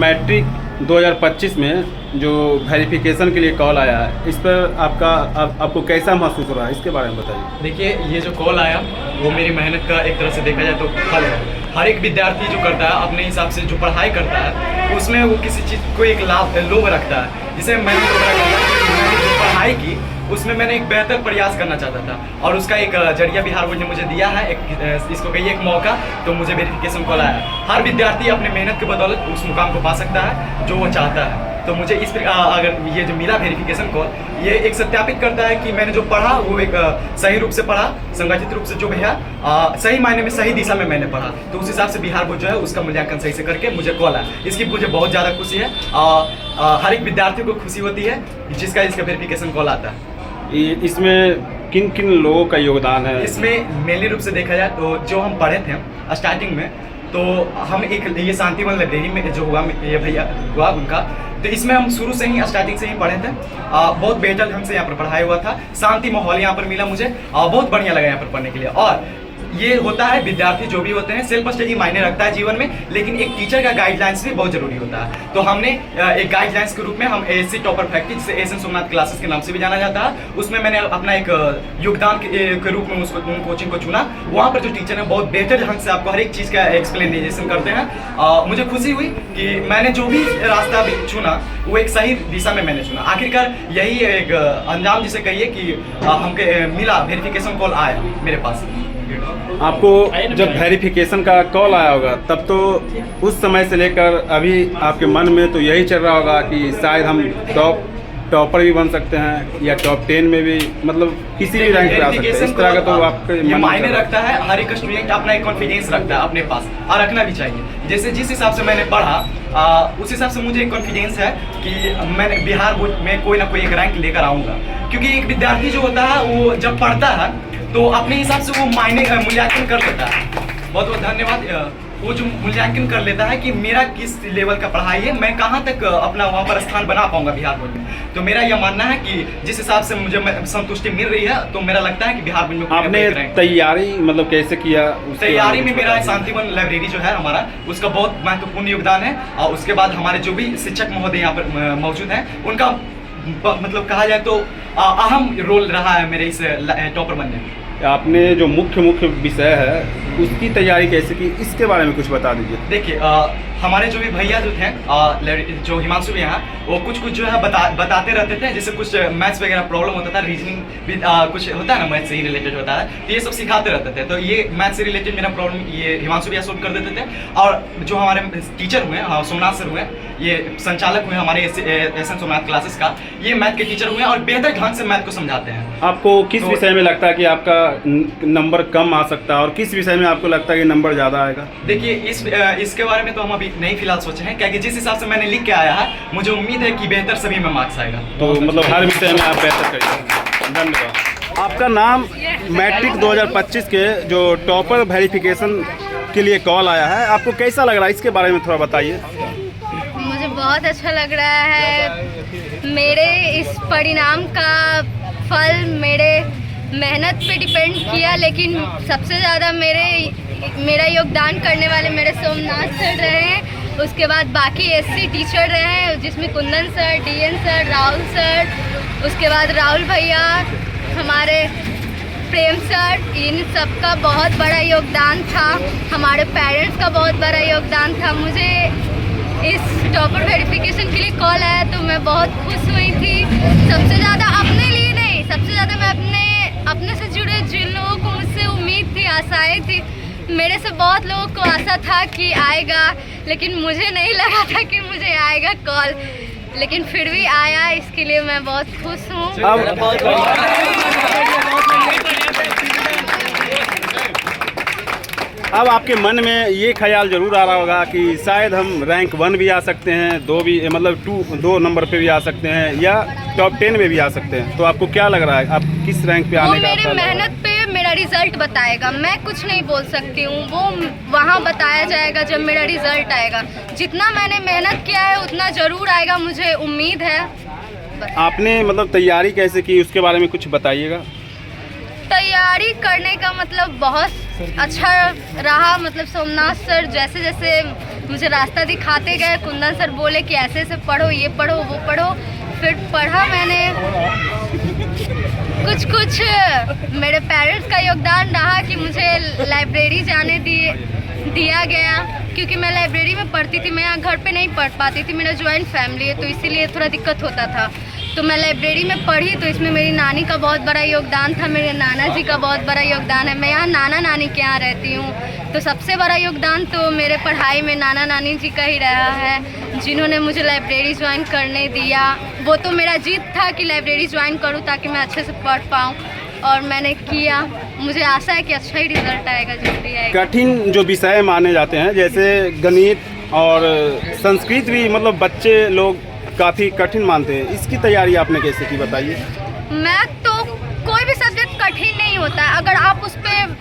Matric 2025 में जो verification के लिए कॉल आया है, इस पर आपको कैसा महसूस हो रहा है, इसके बारे में बताइए। देखिए, ये जो कॉल आया वो मेरी मेहनत का एक तरह से देखा जाए तो फल है। हर एक विद्यार्थी जो करता है अपने हिसाब से जो पढ़ाई करता है उसमें वो किसी चीज़ को एक लोभ रखता है। जिसे मैंने जो पढ़ाई की उसमें मैंने एक बेहतर प्रयास करना चाहता था और उसका एक जरिया बिहार बोर्ड ने मुझे दिया है, इसको कहिए एक मौका। तो मुझे वेरिफिकेशन कॉल आया। हर विद्यार्थी अपने मेहनत के बदौलत उस मुकाम को पा सकता है जो वो चाहता है। तो मुझे इस अगर ये जो मिला वेरिफिकेशन कॉल, ये एक सत्यापित करता है कि मैंने जो पढ़ा वो एक सही रूप से पढ़ा, संगठित रूप से जो भैया सही मायने में सही दिशा में मैंने पढ़ा। तो उस हिसाब से बिहार बोर्ड जो है उसका मूल्यांकन सही से करके मुझे कॉल आया। इसकी मुझे बहुत ज़्यादा खुशी है। हर एक विद्यार्थी को खुशी होती है जिसका इसका वेरिफिकेशन कॉल आता है। इसमें किन किन लोगों का योगदान है? इसमें मेनली रूप से देखा जाए तो जो हम पढ़े थे स्टार्टिंग में, तो हम एक ये शांतिवन लाइब्रेरी में जो हुआ ये भैया हुआ उनका, तो इसमें हम शुरू से ही स्टार्टिंग से ही पढ़े थे। बहुत बेहतर ढंग से यहाँ पर पढ़ाई हुआ था। शांति माहौल यहाँ पर मिला मुझे, बहुत बढ़िया लगा यहाँ पर पढ़ने के लिए। और ये होता है, विद्यार्थी जो भी होते हैं सेल्फ स्टडी मायने रखता है जीवन में, लेकिन एक टीचर का गाइडलाइंस भी बहुत जरूरी होता है। तो हमने एक गाइडलाइंस के रूप में हम एएससी टॉपर फैक्ट्री, जिसे एसएन सोमनाथ क्लासेस के नाम से भी जाना जाता है, उसमें मैंने अपना एक योगदान के रूप में उसको कोचिंग को चुना। वहाँ पर जो टीचर है बहुत बेहतर ढंग से आपको हर एक चीज़ का एक्सप्लेनेशन करते हैं। मुझे खुशी हुई कि मैंने जो भी रास्ता चुना वो एक सही दिशा में मैंने चुना। आखिरकार यही एक अंजाम जिसे कहिए कि हमको मिला, वेरिफिकेशन कॉल आया मेरे पास। आपको जब वेरिफिकेशन का कॉल आया होगा तब तो उस समय से लेकर अभी आपके मन में तो यही चल रहा होगा कि शायद हम टॉपर भी बन सकते हैं या टॉप 10 में भी, मतलब किसी भी रैंक पे आ सकते हैं। इस तरह का तो आपके ये मायने रखता है। हर एक स्टूडेंट अपना एक कॉन्फिडेंस रखता है अपने पास, और रखना भी चाहिए। जैसे जिस हिसाब से मैंने पढ़ा उस हिसाब से मुझे एक कॉन्फिडेंस है कि मैं बिहार बोर्ड में कोई ना कोई एक रैंक लेकर आऊँगा। क्योंकि एक विद्यार्थी जो होता है वो जब पढ़ता है तो अपने हिसाब से वो मूल्यांकन कर लेता है। बहुत बहुत धन्यवाद। वो जो मूल्यांकन कर लेता है कि मेरा किस लेवल का पढ़ाई है, मैं कहाँ तक अपना वहाँ पर स्थान बना पाऊंगा बिहार बोर्ड में। तो मेरा यह मानना है कि जिस हिसाब से मुझे संतुष्टि मिल रही है, तो मेरा लगता है कि बिहार बोर्ड में आपने तैयारी मतलब कैसे किया? तैयारी में मेरा शांतिवन लाइब्रेरी जो है हमारा, उसका बहुत महत्वपूर्ण योगदान है। और उसके बाद हमारे जो भी शिक्षक महोदय यहाँ पर मौजूद हैं, उनका मतलब कहा जाए तो अहम रोल रहा है मेरे इस टॉपर बनने में। आपने जो मुख्य विषय है उसकी तैयारी कैसे की, इसके बारे में कुछ बता दीजिए। देखिए, हमारे जो भी भैया जो थे, जो हिमांशु यहाँ, वो कुछ जो है बताते रहते थे। जैसे कुछ मैथ्स वगैरह प्रॉब्लम होता था, रीजनिंग भी कुछ होता है ना, मैथ्स से ही रिलेटेड होता है, तो ये सब सिखाते रहते थे। तो ये मैथ्स से रिलेटेड मेरा प्रॉब्लम ये हिमांशु भैया सोल्व कर देते थे। और जो हमारे टीचर हुए सोमनाथ सर हुए, ये संचालक हुए हमारे एसएन सोमनाथ क्लासेस का, ये मैथ के टीचर हुए और बेहतर ढंग से मैथ को समझाते हैं। आपको किस विषय में लगता है कि आपका नंबर कम आ सकता है और किस विषय में आपको लगता है कि नंबर ज़्यादा आएगा? देखिए, इसके बारे में तो हम अभी नहीं फिलहाल सोचे हैं, क्योंकि जिस हिसाब से मैंने लिख के आया है, मुझे उम्मीद है कि बेहतर सभी में मार्क्स आएगा। तो मतलब हर विषय में आप बेहतर करिएगा। धन्यवाद। आपका नाम मैट्रिक 2025 के जो टॉपर वेरिफिकेशन के लिए कॉल आया है, आपको कैसा लग रहा है, इसके बारे में थोड़ा बताइए। मुझे बहुत अच्छा लग रहा है। मेरे इस परिणाम का फल मेरे मेहनत पे डिपेंड किया, लेकिन सबसे ज़्यादा मेरा योगदान करने वाले मेरे सोमनाथ सर रहे हैं। उसके बाद बाकी एससी टीचर रहे हैं, जिसमें Kundan sir, DN sir, Rahul sir, उसके बाद राहुल भैया, हमारे प्रेम सर, इन सब का बहुत बड़ा योगदान था। हमारे पेरेंट्स का बहुत बड़ा योगदान था। मुझे इस टॉपर वेरिफिकेशन के लिए कॉल आया तो मैं बहुत खुश हुई थी। सबसे ज़्यादा अपने लिए नहीं, सबसे ज़्यादा मैं अपने से जुड़े जिन लोगों को मुझसे उम्मीद थी, आशाएं थी, मेरे से बहुत लोगों को आशा था कि आएगा, लेकिन मुझे नहीं लगा था कि मुझे आएगा कॉल, लेकिन फिर भी आया। इसके लिए मैं बहुत खुश हूँ। अब आपके मन में ये ख्याल जरूर आ रहा होगा कि शायद हम रैंक 1 भी आ सकते हैं, 2 भी, मतलब 2 नंबर पे भी आ सकते हैं या टॉप 10 में भी आ सकते हैं। तो आपको क्या लग रहा है, आप किस रैंक पे आने का? मेरी मेहनत पे मेरा रिजल्ट बताएगा। मैं कुछ नहीं बोल सकती हूँ, वो वहाँ बताया जाएगा जब मेरा रिजल्ट आएगा। जितना मैंने मेहनत किया है उतना ज़रूर आएगा, मुझे उम्मीद है। आपने मतलब तैयारी कैसे की, उसके बारे में कुछ बताइएगा। तैयारी करने का मतलब बहुत अच्छा रहा। मतलब सोमनाथ सर जैसे जैसे मुझे रास्ता दिखाते गए। कुंदन सर बोले कि ऐसे ऐसे पढ़ो, ये पढ़ो, वो पढ़ो। फिर पढ़ा मैंने। कुछ मेरे पेरेंट्स का योगदान रहा कि मुझे लाइब्रेरी जाने दिया गया, क्योंकि मैं लाइब्रेरी में पढ़ती थी। मैं यहाँ घर पे नहीं पढ़ पाती थी, मेरा जॉइंट फैमिली है तो इसीलिए थोड़ा दिक्कत होता था। तो मैं लाइब्रेरी में पढ़ी, तो इसमें मेरी नानी का बहुत बड़ा योगदान था, मेरे नाना जी का बहुत बड़ा योगदान है। मैं यहाँ नाना नानी के यहाँ रहती हूँ, तो सबसे बड़ा योगदान तो मेरे पढ़ाई में नाना नानी जी का ही रहा है, जिन्होंने मुझे लाइब्रेरी ज्वाइन करने दिया। वो तो मेरा जिद था कि लाइब्रेरी ज्वाइन करूँ ताकि मैं अच्छे से पढ़ पाऊँ, और मैंने किया। मुझे आशा है कि अच्छा ही रिजल्ट आएगा, जल्दी आएगा। कठिन जो विषय माने जाते हैं जैसे गणित और संस्कृत भी मतलब बच्चे लोग काफ़ी कठिन मानते हैं, इसकी तैयारी आपने कैसे की बताइए। मैथ तो कोई भी सब्जेक्ट कठिन नहीं होता है, अगर आप उस पर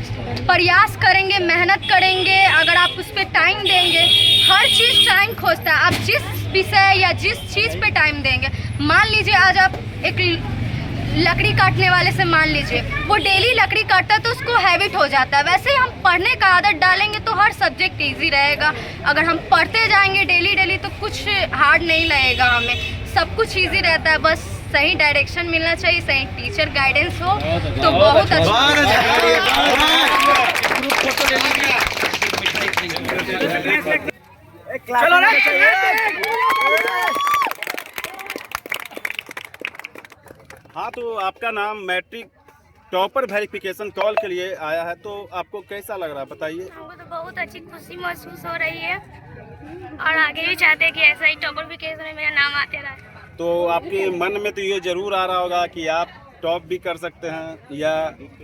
प्रयास करेंगे, मेहनत करेंगे, अगर आप उस पर टाइम देंगे। हर चीज़ टाइम खोजता है। आप जिस विषय या जिस चीज़ पे टाइम देंगे, मान लीजिए आज आप एक लकड़ी काटने वाले से मान लीजिए, वो डेली लकड़ी काटता है तो उसको हैबिट हो जाता है। वैसे ही हम पढ़ने का आदत डालेंगे तो हर सब्जेक्ट इजी रहेगा। अगर हम पढ़ते जाएंगे डेली तो कुछ हार्ड नहीं लगेगा हमें, सब कुछ इजी रहता है। बस सही डायरेक्शन मिलना चाहिए, सही टीचर गाइडेंस हो तो बहुत हाँ, तो आपका नाम मैट्रिक टॉपर वेरिफिकेशन कॉल के लिए आया है, तो आपको कैसा लग रहा है बताइए। हमको तो बहुत अच्छी खुशी महसूस हो रही है और आगे भी चाहते हैं कि ऐसा ही टॉपर वेरिफिकेशन में मेरा नाम आते रहे। तो आपके मन में तो ये जरूर आ रहा होगा कि आप टॉप भी कर सकते हैं या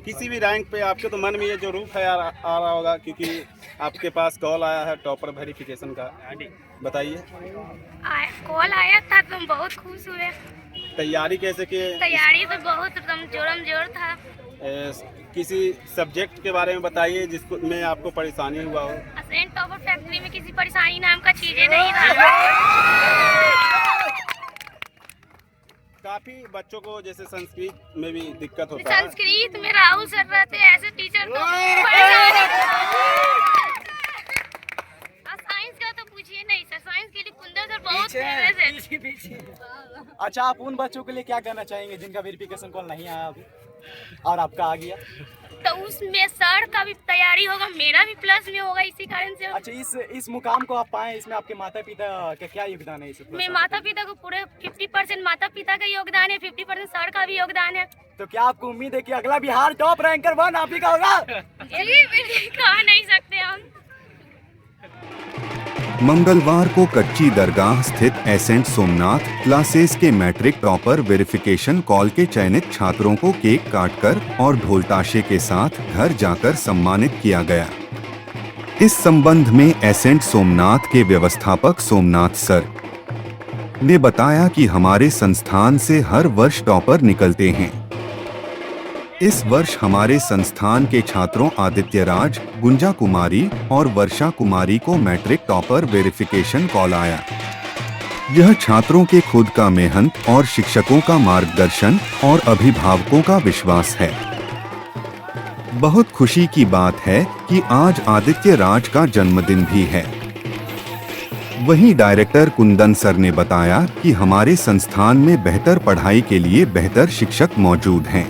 किसी भी रैंक पे, आपके तो मन में ये जरूर ख्याल आ रहा होगा क्योंकि आपके पास कॉल आया है टॉपर वेरिफिकेशन का। बताइए। कॉल आया था तो हम बहुत खुश हुए। तैयारी कैसे की? तैयारी तो बहुत एकदम जोरम जोर था। किसी सब्जेक्ट के बारे में बताइए जिसको में आपको परेशानी हुआ हो। असेंट टॉपर फैक्ट्री में किसी परेशानी नाम का चीजें नहीं था। काफी बच्चों को जैसे संस्कृत में भी दिक्कत होता है। संस्कृत में राहुल सर रहते ऐसे टीचर तो साइंस का तो पूछिए नहीं सर, साइंस के लिए कुंदन सर बहुत फेमस है। अच्छा, आप उन बच्चों के लिए क्या कहना चाहेंगे जिनका वेरिफिकेशन कॉल नहीं आया अभी और आपका आ गया? तो उसमें सर का भी तैयारी होगा, मेरा भी प्लस में होगा, इसी कारण से। अच्छा, इस मुकाम को आप पाए, इसमें आपके माता पिता का क्या योगदान है? मेरे माता पिता को पूरे 50% माता पिता का योगदान है, 50% सर का भी योगदान है। तो क्या आपको उम्मीद है कि अगला बिहार टॉप रैंकर 1 आप ही का होगा? जी बिल्कुल, कह नहीं सकते हम। मंगलवार को कच्ची दरगाह स्थित एसेंट सोमनाथ क्लासेस के मैट्रिक टॉपर वेरिफिकेशन कॉल के चयनित छात्रों को केक काटकर और ढोलताशे के साथ घर जाकर सम्मानित किया गया। इस संबंध में एसेंट सोमनाथ के व्यवस्थापक सोमनाथ सर ने बताया कि हमारे संस्थान से हर वर्ष टॉपर निकलते हैं। इस वर्ष हमारे संस्थान के छात्रों आदित्य राज, गुंजा कुमारी और वर्षा कुमारी को मैट्रिक टॉपर वेरिफिकेशन कॉल आया। यह छात्रों के खुद का मेहनत और शिक्षकों का मार्गदर्शन और अभिभावकों का विश्वास है। बहुत खुशी की बात है कि आज आदित्य राज का जन्मदिन भी है। वहीं डायरेक्टर कुंदन सर ने बताया कि हमारे संस्थान में बेहतर पढ़ाई के लिए बेहतर शिक्षक मौजूद हैं।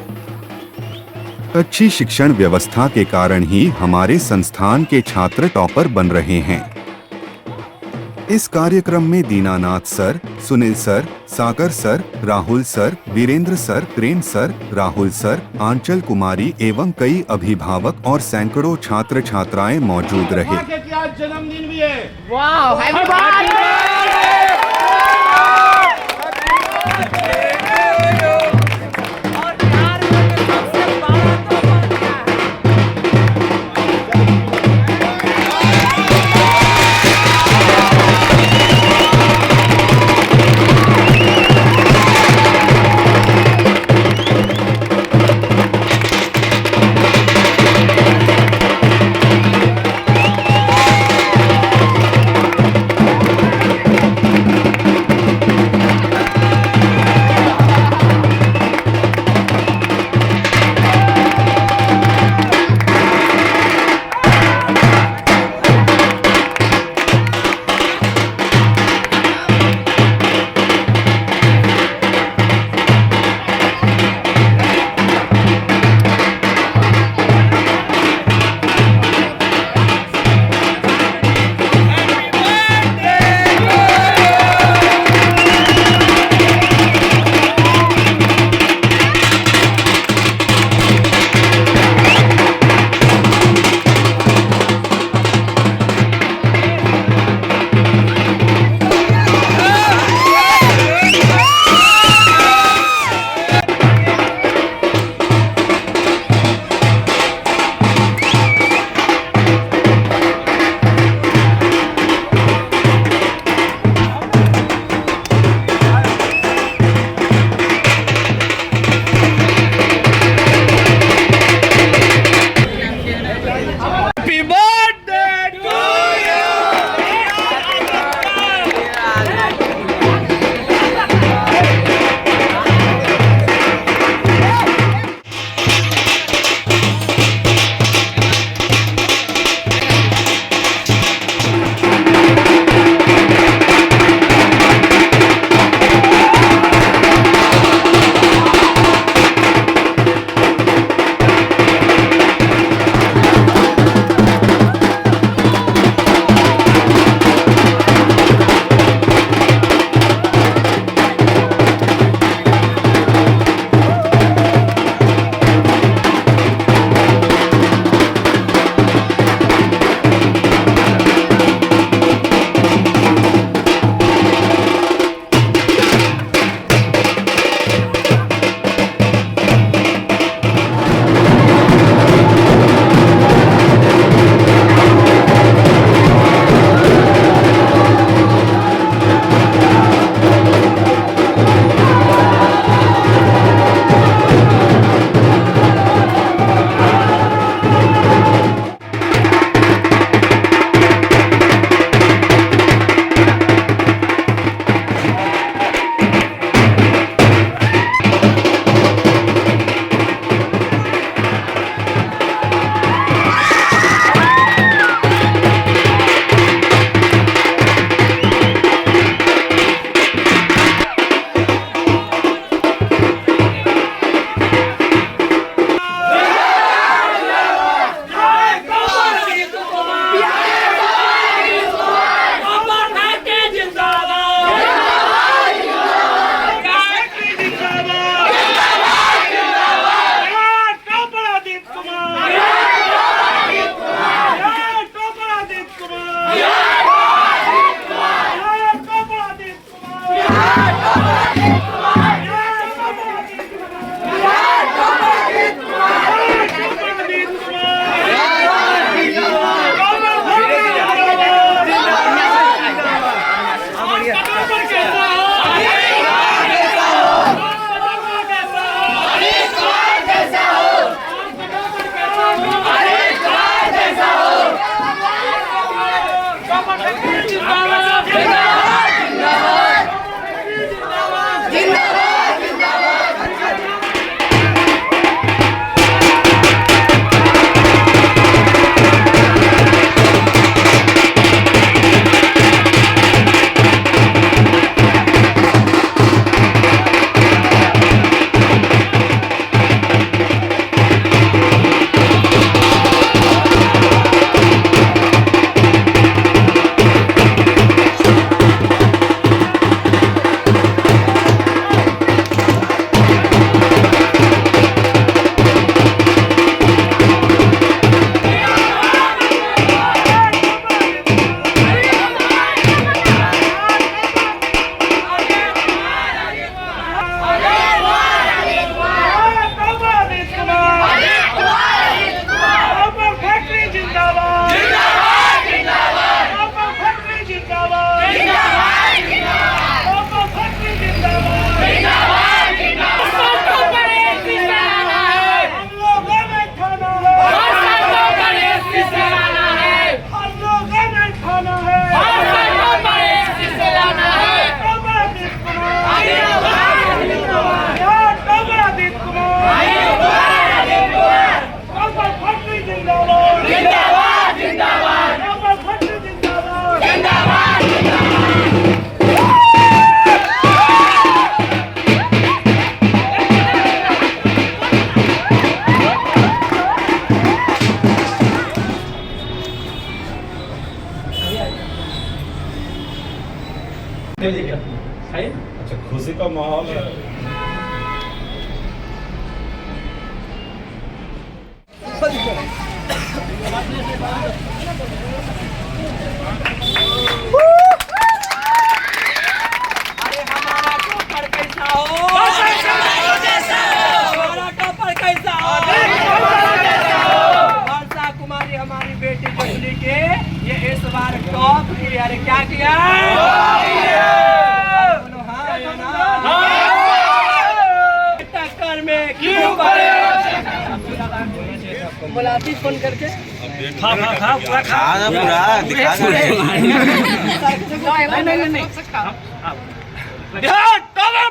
अच्छी शिक्षण व्यवस्था के कारण ही हमारे संस्थान के छात्र टॉपर बन रहे हैं। इस कार्यक्रम में Dinanath sir, Sunil sir, Sagar sir, Rahul sir, Virendra sir, Prem sir, Rahul sir, Anchal Kumari एवं कई अभिभावक और सैकड़ों छात्र छात्राएं मौजूद रहे। जन्मदिन भी है। वाह, अच्छा, खुशी का माहौल है। अरे हमारा टॉपर कैसा हो? हमारा टॉपर कैसा हो? वर्षा कुमारी हमारी बेटी जुबली के ये इस बार टॉप की। अरे क्या किया? बोलो हाँ या ना? टक्कर में क्यों पड़े? बुलाती फोन करके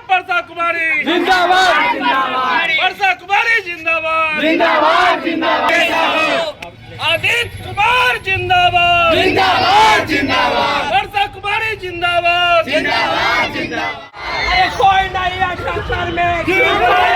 वर्षा कुमारी जिंदाबाद, वर्षा कुमारी जिंदाबाद, जिंदाबाद, आदित्य कुमार जिंदाबाद, जिंदाबाद, वर्षा कुमारी जिंदाबाद, अरे कोई नहीं है टक्कर में क्यों पड़े?